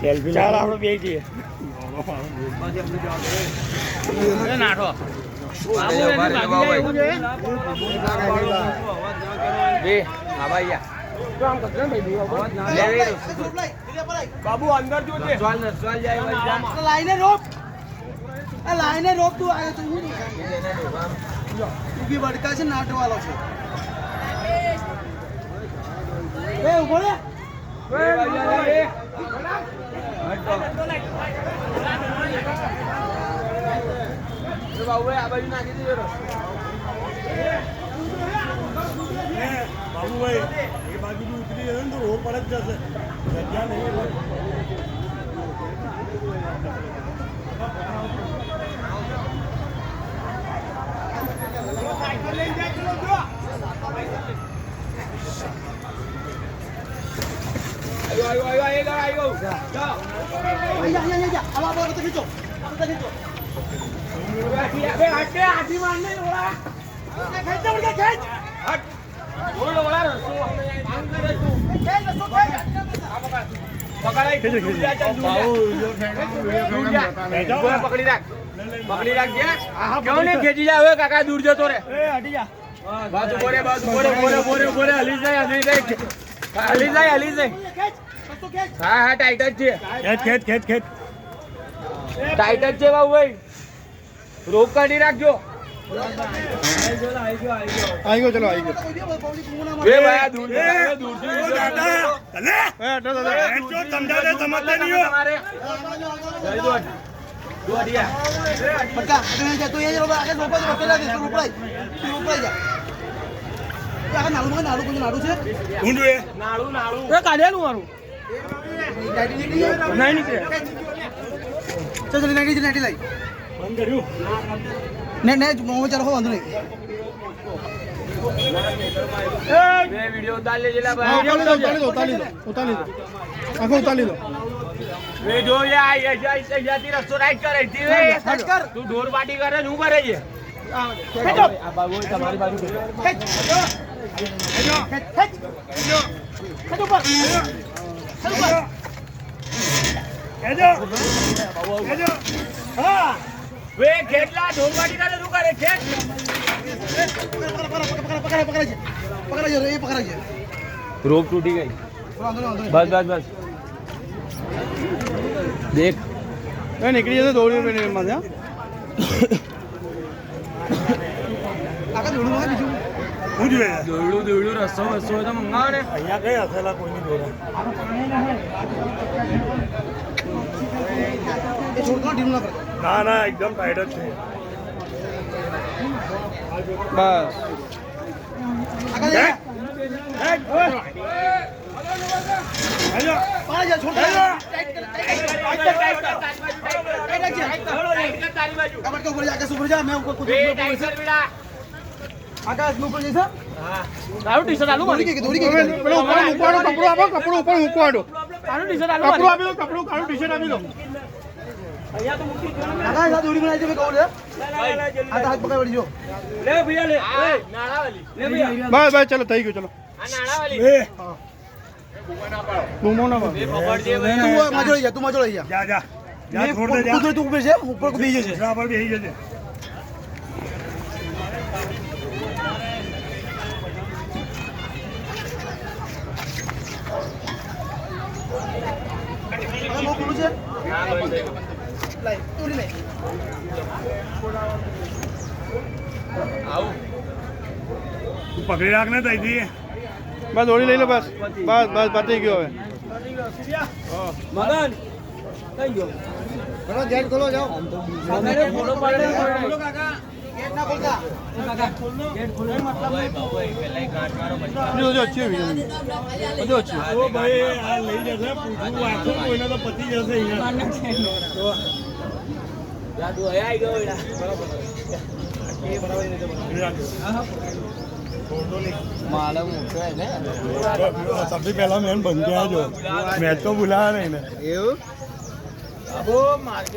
selfie ચાલ આપણે બે જઈએ નાઠો બાબુ અંદર જોજે લાઈને રોપ લાઈને રોપ તું આવ્યો તો હું બી વડકા છે નાટવાળો છે એ ઉભો રે બાબુ આ બાજુ નાખી દીધો બાબુભાઈ એ બાજુ ઉતરી જશે ને તો રોડ પર જ જશે જગ્યા નહીં પકડી રાખ કેવું નહીં ખેંચી જાય કાકા દૂર જતો રે હટી જા બાજુ બોરે હલી જાય હા હા ટાઈટ જ છે ખેંચ ટાઈટ જ છે બાબુ ભાઈ રોક કાઢી રાખજો आई गयो चलो आई गयो ए भाई दूर से दादा चले ए हटो दादा जो समझा दे समझते नहीं हो तुम्हारे दो अडिया पक्का तो ये लोग आगे ऊपर रोकेला दे तू ऊपर जा આ નાળું માં નાળું કોઈ નાળું છે ઊંડું એ નાળું એ કાઢેલું મારું નહીં નીકળે ચાલ ચાલ નાડી લાઈ બંધ કર્યું ને મો ચાલો વાંધો નહીં બે વિડિયો ઉતાર લેજેલા ભાઈ उतार लो आंखों उतार लो वे जो ये आई जाती रस्तो राइट कर रही थी वे हट कर तू ढोर पार्टी करे नु करे ये आ बाबू तुम्हारी बाजू हां वे खेटला ढोर पार्टी करे नु करे खेट पकड़ा ये रोप टूटी गई बस देख मैं निकली जैसे दौड़ी में मजा आका जोड़ू में बीजू હું જોઈએ દોડું રસ્તો તો મંગાવો ને અહીંયા કઈ હસેલા કોઈ નહીં દોડે ये छोड़ दो ढील ना कर ના ના એકદમ ટાઈટ જ છે બસ आका जा હેલો पाड़ा जा छोड़ दे कमर के ऊपर जाके ऊपर जा मैं ऊपर कुछ आकाश में ऊपर जैसा તારું ટી-શર્ટ આલું મારી दौड़ी के પેલો ઉપર મૂકવાનો કપડો આપો કપડો ઉપર મૂકવાનો તારું ટી-શર્ટ આલું કપડો આપી દો કપડો કાળું ટી-શર્ટ આપી દો आकाश आ दौड़ी बनाई दे मैं कहूं ले आ हाथ पकड़ पड़ी जो લે ભૈયા લે નાણા વાલી લે ભૈયા બસ બસ ચલો થઈ ગયું ચલો આ નાણા વાલી એ બૂમો ના એ પકડજે ભાઈ तू मजोड़ी जा तू मजोड़ी जा જા જા જા છોડ દે જા तू ऊपर से ऊपर को बीजे से જા પર બેહી જજે वो कुछ है लाइक तोड़ी नहीं આવું તું પકડી રાખ ને તઈથી બસ દોડી લઈ લો બસ બસ પતી ગયો હવે મગન કઈ ગયો बड़ा जेट खोलो जाओ મેરે ફોટો પાડે काका गेट ना खोलता काका ગેટ ખોલો मतलब ભાઈ પેલા ગાંઠ મારો બધું अच्छी हुई બધું अच्छी ઓ ભાઈ આ લઈ જશે પૂછું આખું કોઈને તો પતી જશે અહીંયા જાદુ આઈ ગયો એડા બરાબર એ બરાબર નહીં માલમ મોટો હે ને सबसे पहला मैंने बन गया जो मैच तो बुलाया नहीं ना એવું અબો માર્કેટ